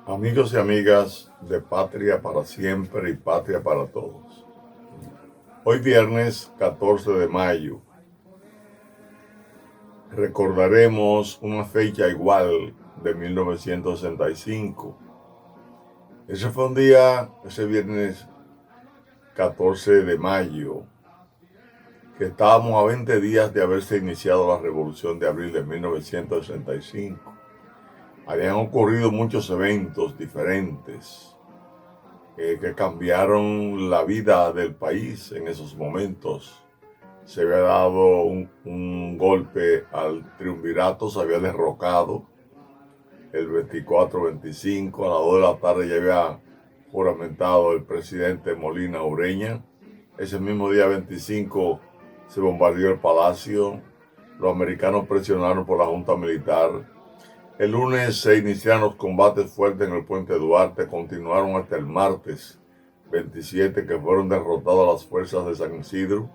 Amigos y amigas de Patria para Siempre y Patria para Todos. Hoy viernes 14 de mayo recordaremos una fecha igual de 1965. Ese fue un día, ese viernes 14 de mayo, que estábamos a 20 días de haberse iniciado la Revolución de Abril de 1965. Habían ocurrido muchos eventos diferentes que cambiaron la vida del país en esos momentos. Se había dado un golpe al triunvirato, se había derrocado el 24-25, a las 2 de la tarde ya había juramentado el presidente Molina Ureña. Ese mismo día 25 se bombardeó el palacio, los americanos presionaron por la junta militar. El lunes se iniciaron los combates fuertes en el puente Duarte, continuaron hasta el martes 27, que fueron derrotadas las fuerzas de San Isidro.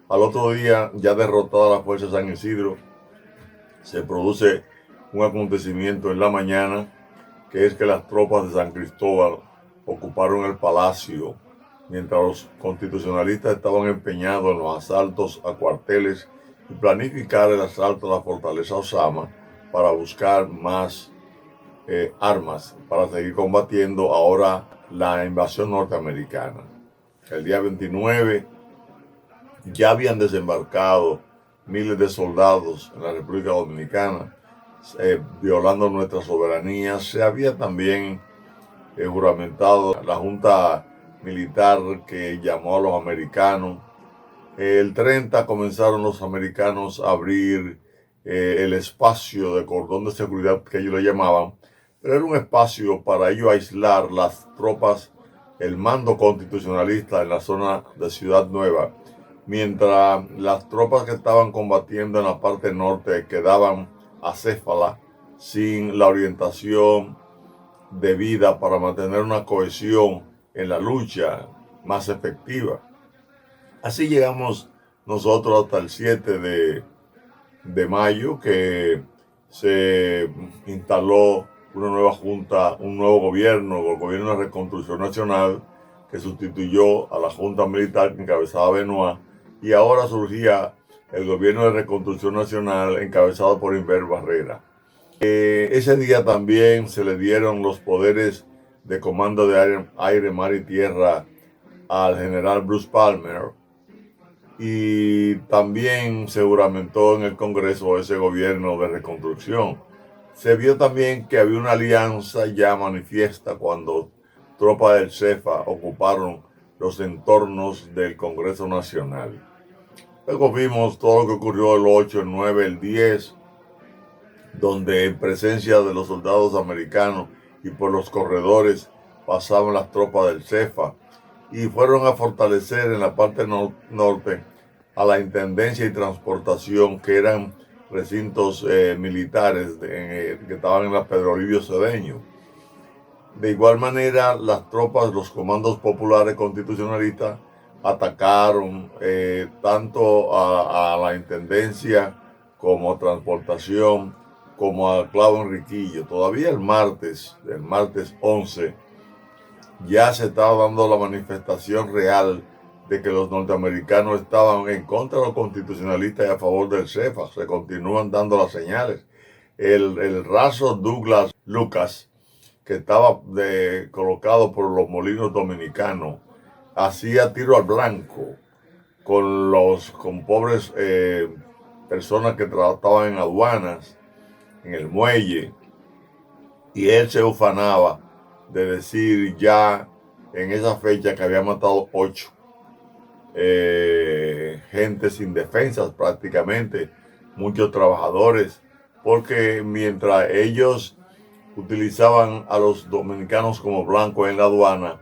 Al otro día, ya derrotadas las fuerzas de San Isidro, se produce un acontecimiento en la mañana, que es que las tropas de San Cristóbal ocuparon el palacio, mientras los constitucionalistas estaban empeñados en los asaltos a cuarteles y planificar el asalto a la fortaleza Osama, para buscar más armas para seguir combatiendo ahora la invasión norteamericana. El día 29 ya habían desembarcado miles de soldados en la República Dominicana, violando nuestra soberanía. Se había también juramentado la junta militar que llamó a los americanos. El 30 comenzaron los americanos a abrir el espacio de cordón de seguridad que ellos le llamaban, pero era un espacio para ellos aislar las tropas, el mando constitucionalista en la zona de Ciudad Nueva, mientras las tropas que estaban combatiendo en la parte norte quedaban acéfalas, sin la orientación debida para mantener una cohesión en la lucha más efectiva. Así llegamos nosotros hasta el 7 de mayo, que se instaló una nueva junta, un nuevo gobierno, el gobierno de reconstrucción nacional, que sustituyó a la junta militar que encabezaba Benoit, y ahora surgía el gobierno de reconstrucción nacional encabezado por Inver Barrera. Ese día también se le dieron los poderes de comando de aire, mar y tierra al general Bruce Palmer, y también se juramentó en el Congreso ese gobierno de reconstrucción. Se vio también que había una alianza ya manifiesta cuando tropas del CEFA ocuparon los entornos del Congreso Nacional. Luego vimos todo lo que ocurrió el 8, el 9, el 10, donde en presencia de los soldados americanos y por los corredores pasaban las tropas del CEFA, y fueron a fortalecer en la parte norte a la Intendencia y Transportación, que eran recintos militares que estaban en la Pedro Olivio Cedeño. De igual manera, las tropas, los comandos populares constitucionalistas atacaron tanto a la Intendencia como a Transportación, como a Clavo Enriquillo. Todavía el martes 11, ya se estaba dando la manifestación real de que los norteamericanos estaban en contra de los constitucionalistas y a favor del CEFA. Se continúan dando las señales. El raso Douglas Lucas, que estaba colocado por los molinos dominicanos, hacía tiro al blanco con pobres personas que trabajaban en aduanas, en el muelle, y él se ufanaba de decir ya en esa fecha que había matado 8 gentes indefensas prácticamente, muchos trabajadores, porque mientras ellos utilizaban a los dominicanos como blancos en la aduana,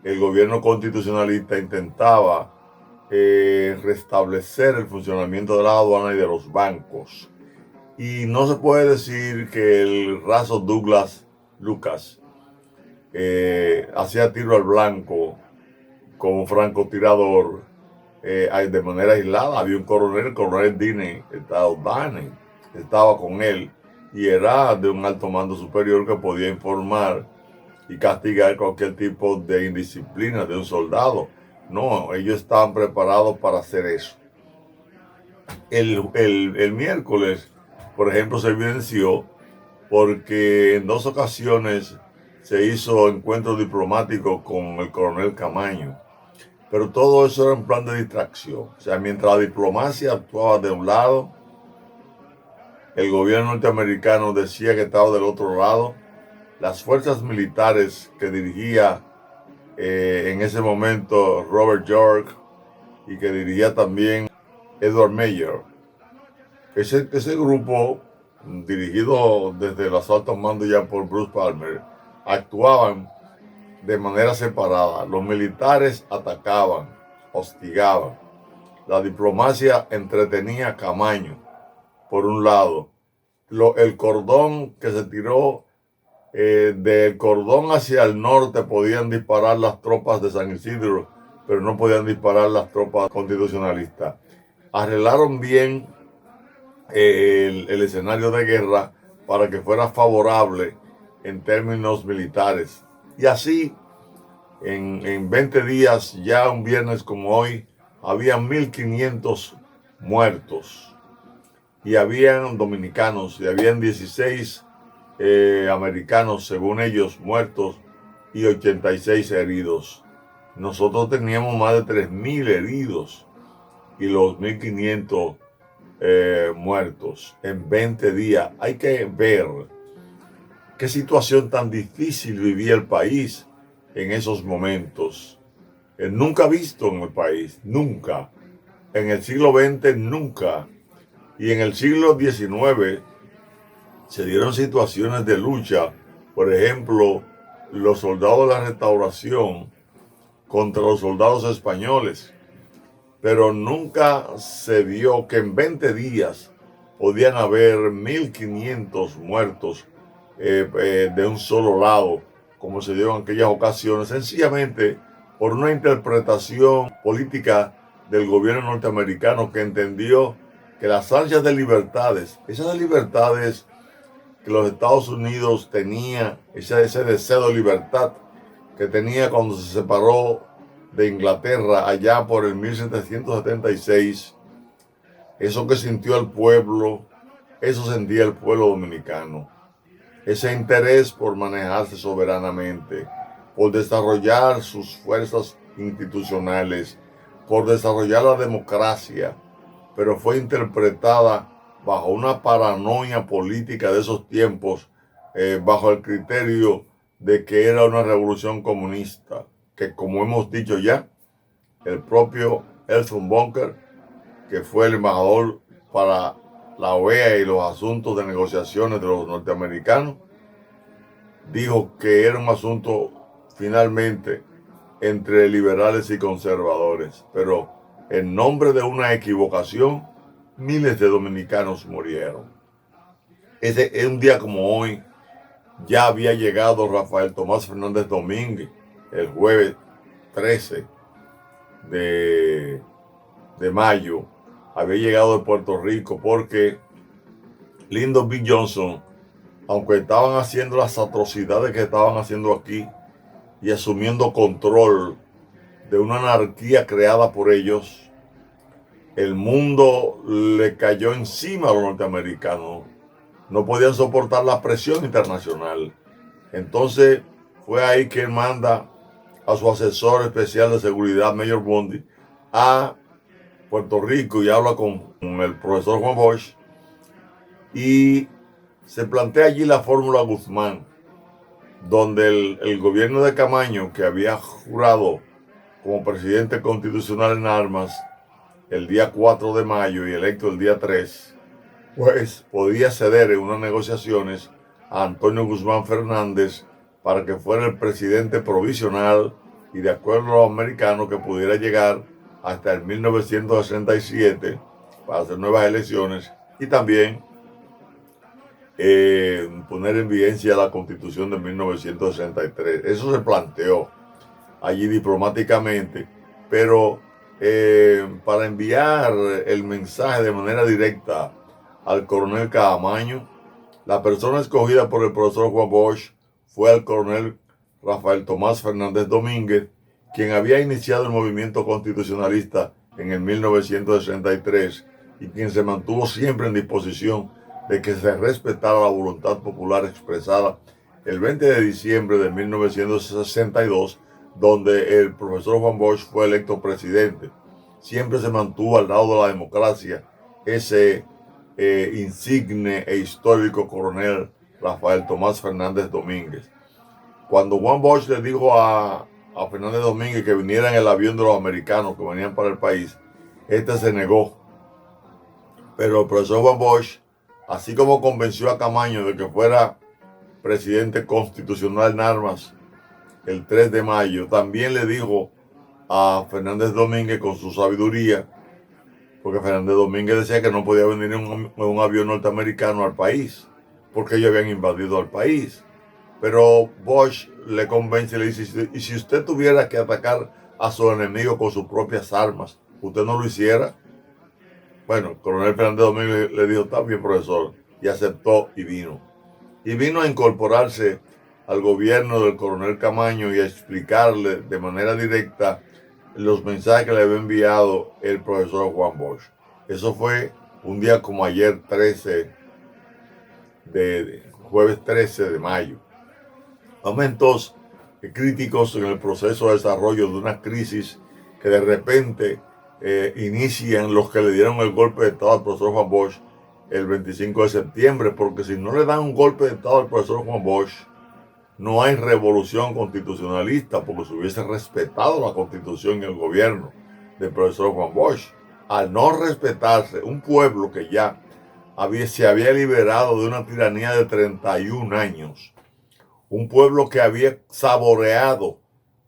el gobierno constitucionalista intentaba restablecer el funcionamiento de la aduana y de los bancos. Y no se puede decir que el raso Douglas Lucas hacía tiro al blanco como francotirador de manera aislada. Había un coronel, el coronel Dane, estaba con él y era de un alto mando superior que podía informar y castigar cualquier tipo de indisciplina de un soldado. No, ellos estaban preparados para hacer eso. El miércoles, por ejemplo, se evidenció porque en 2 ocasiones se hizo encuentro diplomático con el coronel Camaño. Pero todo eso era un plan de distracción. O sea, mientras la diplomacia actuaba de un lado, el gobierno norteamericano decía que estaba del otro lado. Las fuerzas militares que dirigía en ese momento Robert York y que dirigía también Edward Meyer. Ese grupo, dirigido desde los altos mandos ya por Bruce Palmer, actuaban de manera separada. Los militares atacaban, hostigaban. La diplomacia entretenía a Camaño, por un lado. El cordón que se tiró, del cordón hacia el norte podían disparar las tropas de San Isidro, pero no podían disparar las tropas constitucionalistas. Arreglaron bien el escenario de guerra para que fuera favorable en términos militares. Y así, en 20 días, ya un viernes como hoy, había 1.500 muertos. Y habían dominicanos, y habían 16 americanos, según ellos, muertos y 86 heridos. Nosotros teníamos más de 3.000 heridos y los 1.500 muertos en 20 días. Hay que ver qué situación tan difícil vivía el país en esos momentos. Nunca visto en el país, nunca. En el siglo XX, nunca. Y en el siglo XIX se dieron situaciones de lucha. Por ejemplo, los soldados de la Restauración contra los soldados españoles. Pero nunca se vio que en 20 días podían haber 1.500 muertos de un solo lado, como se dio en aquellas ocasiones, sencillamente por una interpretación política del gobierno norteamericano que entendió que las ansias de libertades, esas libertades que los Estados Unidos tenía, ese deseo de libertad que tenía cuando se separó de Inglaterra allá por el 1776, eso que sintió el pueblo, eso sentía el pueblo dominicano. Ese interés por manejarse soberanamente, por desarrollar sus fuerzas institucionales, por desarrollar la democracia, pero fue interpretada bajo una paranoia política de esos tiempos, bajo el criterio de que era una revolución comunista, que como hemos dicho ya, el propio Elson Bunker, que fue el embajador para la OEA y los asuntos de negociaciones de los norteamericanos, dijo que era un asunto finalmente entre liberales y conservadores, pero en nombre de una equivocación, miles de dominicanos murieron. En un día como hoy, ya había llegado Rafael Tomás Fernández Domínguez, el jueves 13 de mayo, había llegado de Puerto Rico porque Lyndon B. Johnson, aunque estaban haciendo las atrocidades que estaban haciendo aquí y asumiendo control de una anarquía creada por ellos, el mundo le cayó encima a los norteamericanos. No podían soportar la presión internacional. Entonces fue ahí que él manda a su asesor especial de seguridad, Mayor Bondi, a Puerto Rico y habla con el profesor Juan Bosch y se plantea allí la fórmula Guzmán, donde el gobierno de Camaño, que había jurado como presidente constitucional en armas el día 4 de mayo y electo el día 3, pues podía ceder en unas negociaciones a Antonio Guzmán Fernández para que fuera el presidente provisional y, de acuerdo a los americanos, que pudiera llegar hasta el 1967 para hacer nuevas elecciones y también poner en vigencia la Constitución de 1963. Eso se planteó allí diplomáticamente, pero para enviar el mensaje de manera directa al coronel Caamaño. La persona escogida por el profesor Juan Bosch fue al coronel Rafael Tomás Fernández Domínguez, quien había iniciado el movimiento constitucionalista en el 1963 y quien se mantuvo siempre en disposición de que se respetara la voluntad popular expresada el 20 de diciembre de 1962, donde el profesor Juan Bosch fue electo presidente. Siempre se mantuvo al lado de la democracia ese insigne e histórico coronel Rafael Tomás Fernández Domínguez. Cuando Juan Bosch le dijo a Fernández Domínguez que viniera en el avión de los americanos que venían para el país, este se negó. Pero el profesor Juan Bosch, así como convenció a Camaño de que fuera presidente constitucional en armas el 3 de mayo, también le dijo a Fernández Domínguez con su sabiduría, porque Fernández Domínguez decía que no podía venir en un avión norteamericano al país, porque ellos habían invadido al país. Pero Bosch le convence y le dice, y si usted tuviera que atacar a su enemigo con sus propias armas, ¿usted no lo hiciera? Bueno, el coronel Fernández Domínguez le dijo, está bien, profesor, y aceptó y vino. Y vino a incorporarse al gobierno del coronel Camaño y a explicarle de manera directa los mensajes que le había enviado el profesor Juan Bosch. Eso fue un día como ayer, jueves 13 de mayo. Momentos críticos en el proceso de desarrollo de una crisis que de repente inician los que le dieron el golpe de Estado al profesor Juan Bosch el 25 de septiembre, porque si no le dan un golpe de Estado al profesor Juan Bosch, no hay revolución constitucionalista, porque se hubiese respetado la Constitución y el gobierno del profesor Juan Bosch. Al no respetarse, un pueblo que ya se había liberado de una tiranía de 31 años, un pueblo que había saboreado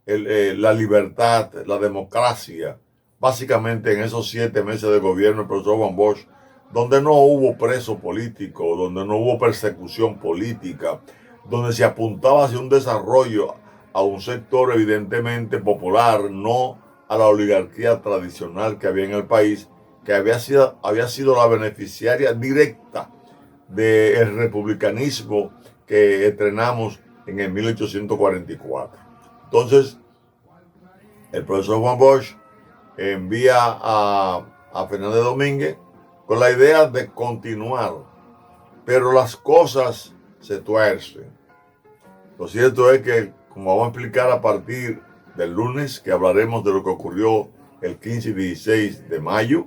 la libertad, la democracia, básicamente en esos 7 meses de gobierno del profesor Juan Bosch, donde no hubo preso político, donde no hubo persecución política, donde se apuntaba hacia un desarrollo a un sector evidentemente popular, no a la oligarquía tradicional que había en el país, que había sido la beneficiaria directa del republicanismo que estrenamos en el 1844. Entonces, el profesor Juan Bosch envía a Fernández Domínguez con la idea de continuar, pero las cosas se tuercen. Lo cierto es que, como vamos a explicar a partir del lunes, que hablaremos de lo que ocurrió el 15 y 16 de mayo,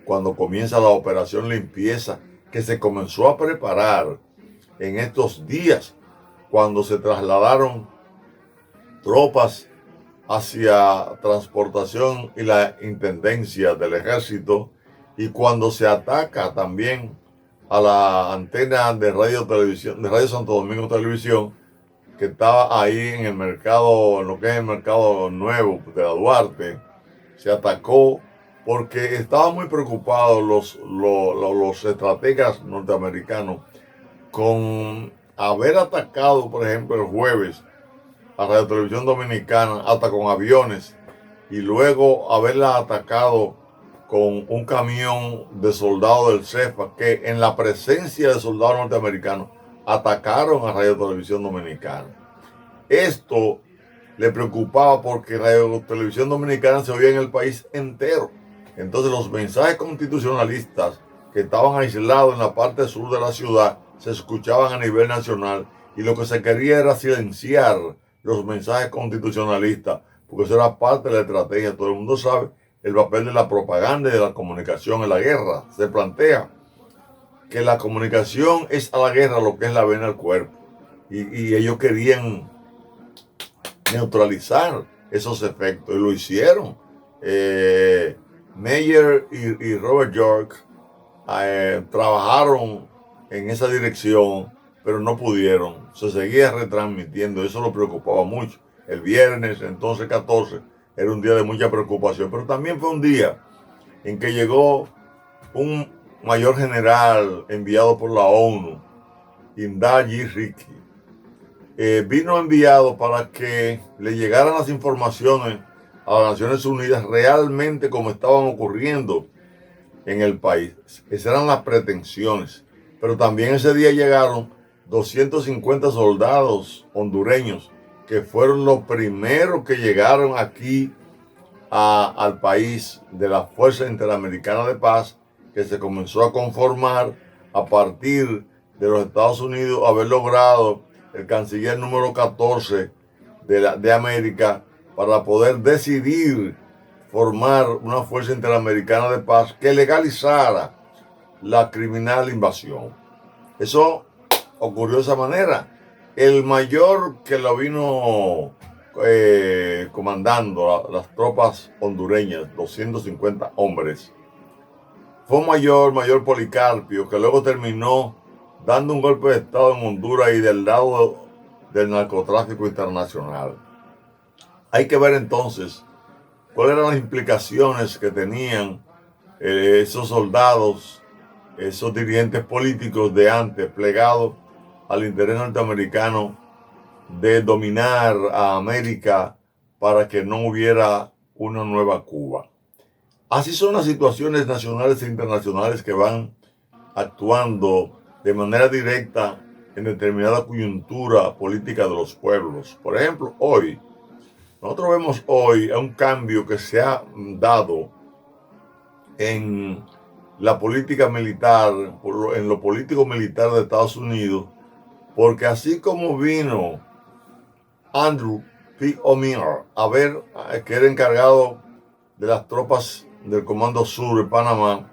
cuando comienza la operación limpieza, que se comenzó a preparar en estos días, cuando se trasladaron tropas hacia transportación y la intendencia del ejército, y cuando se ataca también a la antena de Radio Santo Domingo Televisión, que estaba ahí en el mercado, en lo que es el mercado nuevo de la Duarte, se atacó porque estaban muy preocupados los estrategas norteamericanos con haber atacado, por ejemplo, el jueves a Radio Televisión Dominicana hasta con aviones, y luego haberla atacado con un camión de soldados del CEFA, que en la presencia de soldados norteamericanos atacaron a Radio Televisión Dominicana. Esto le preocupaba porque Radio Televisión Dominicana se oía en el país entero. Entonces los mensajes constitucionalistas que estaban aislados en la parte sur de la ciudad se escuchaban a nivel nacional, y lo que se quería era silenciar los mensajes constitucionalistas, porque eso era parte de la estrategia. Todo el mundo sabe el papel de la propaganda y de la comunicación en la guerra. Se plantea que la comunicación es a la guerra lo que es la vena al cuerpo, y ellos querían neutralizar esos efectos, y lo hicieron. Meyer y Robert York trabajaron en esa dirección, pero no pudieron. Se seguía retransmitiendo, eso lo preocupaba mucho. El viernes, entonces 14, era un día de mucha preocupación, pero también fue un día en que llegó un mayor general enviado por la ONU, Indaji Riki. Vino enviado para que le llegaran las informaciones a las Naciones Unidas realmente como estaban ocurriendo en el país. Esas eran las pretensiones. Pero también ese día llegaron 250 soldados hondureños, que fueron los primeros que llegaron aquí al país de la Fuerza Interamericana de Paz, que se comenzó a conformar a partir de los Estados Unidos haber logrado el canciller número 14 de América para poder decidir formar una Fuerza Interamericana de Paz que legalizara la criminal invasión. Eso ocurrió de esa manera. El mayor que lo vino comandando las tropas hondureñas, 250 hombres, fue un mayor Policarpio, que luego terminó dando un golpe de estado en Honduras y del lado del narcotráfico internacional. Hay que ver entonces cuáles eran las implicaciones que tenían esos soldados, esos dirigentes políticos de antes, plegados al interés norteamericano de dominar a América para que no hubiera una nueva Cuba. Así son las situaciones nacionales e internacionales que van actuando de manera directa en determinada coyuntura política de los pueblos. Por ejemplo, nosotros vemos hoy un cambio que se ha dado en la política militar, en lo político militar de Estados Unidos, porque así como vino Andrew P. O'Meara que era encargado de las tropas del Comando Sur de Panamá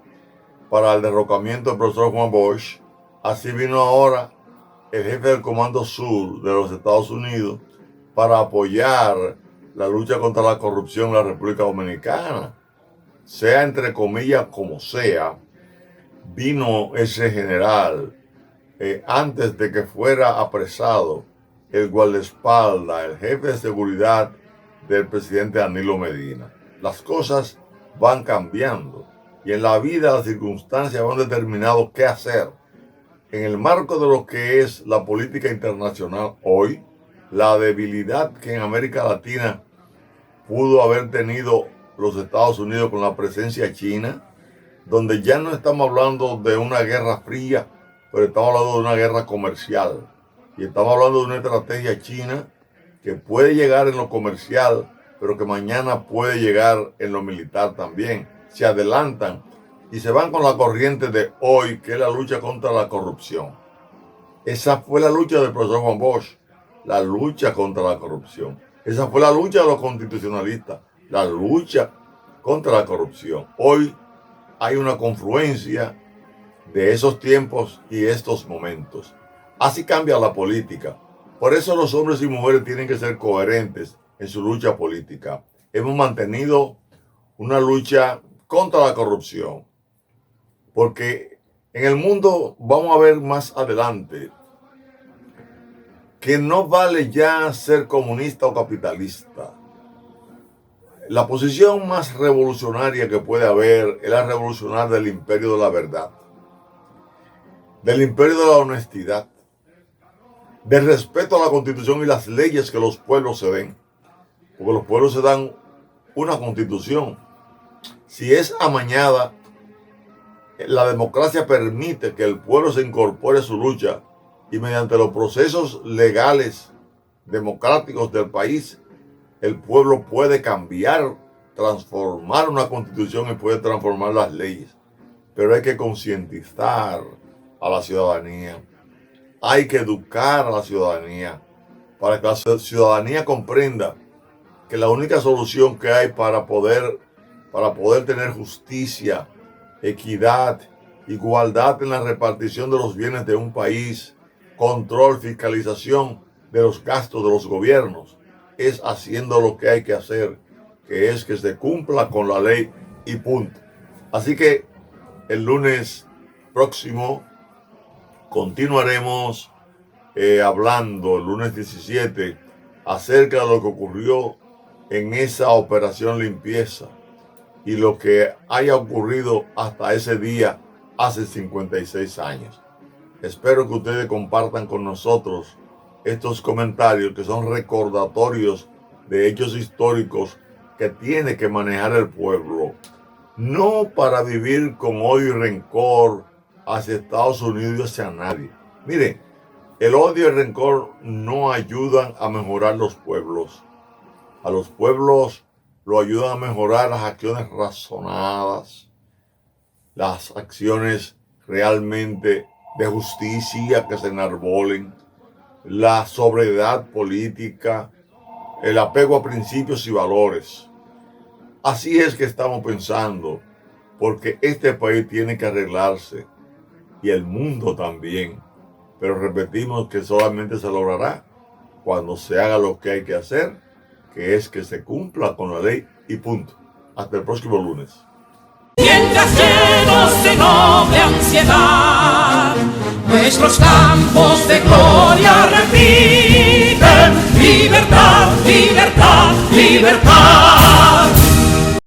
para el derrocamiento del profesor Juan Bosch, así vino ahora el jefe del Comando Sur de los Estados Unidos para apoyar la lucha contra la corrupción en la República Dominicana. Sea entre comillas como sea, vino ese general antes de que fuera apresado el guardaespaldas, el jefe de seguridad del presidente Danilo Medina. Las cosas van cambiando y en la vida las circunstancias van determinando qué hacer. En el marco de lo que es la política internacional hoy, la debilidad que en América Latina pudo haber tenido los Estados Unidos con la presencia china, donde ya no estamos hablando de una guerra fría, pero estamos hablando de una guerra comercial. Y estamos hablando de una estrategia china que puede llegar en lo comercial, pero que mañana puede llegar en lo militar también. Se adelantan y se van con la corriente de hoy, que es la lucha contra la corrupción. Esa fue la lucha del profesor Juan Bosch, la lucha contra la corrupción. Esa fue la lucha de los constitucionalistas, la lucha contra la corrupción. Hoy hay una confluencia de esos tiempos y estos momentos. Así cambia la política. Por eso los hombres y mujeres tienen que ser coherentes en su lucha política. Hemos mantenido una lucha contra la corrupción, porque en el mundo vamos a ver más adelante que no vale ya ser comunista o capitalista. La posición más revolucionaria que puede haber es la revolucionaria del imperio de la verdad, del imperio de la honestidad, del respeto a la Constitución y las leyes que los pueblos se den. Porque los pueblos se dan una Constitución. Si es amañada, la democracia permite que el pueblo se incorpore a su lucha y mediante los procesos legales democráticos del país, el pueblo puede cambiar, transformar una Constitución y puede transformar las leyes. Pero hay que concientizar a la ciudadanía. Hay que educar a la ciudadanía para que la ciudadanía comprenda que la única solución que hay para poder tener justicia, equidad, igualdad en la repartición de los bienes de un país, control, fiscalización de los gastos de los gobiernos, es haciendo lo que hay que hacer, que es que se cumpla con la ley y punto. Así que el lunes próximo continuaremos hablando, el lunes 17, acerca de lo que ocurrió en esa operación limpieza y lo que haya ocurrido hasta ese día hace 56 años. Espero que ustedes compartan con nosotros estos comentarios que son recordatorios de hechos históricos que tiene que manejar el pueblo, no para vivir con odio y rencor hacia Estados Unidos y hacia nadie. Miren, el odio y el rencor no ayudan a mejorar los pueblos. A los pueblos lo ayudan a mejorar las acciones razonadas, las acciones realmente de justicia que se enarbolen, la sobriedad política, el apego a principios y valores. Así es que estamos pensando, porque este país tiene que arreglarse y el mundo también. Pero repetimos que solamente se logrará cuando se haga lo que hay que hacer, que es que se cumpla con la ley y punto. Hasta el próximo lunes. Mientras llenos de noble ansiedad, nuestros campos de gloria repiten: libertad, libertad, libertad.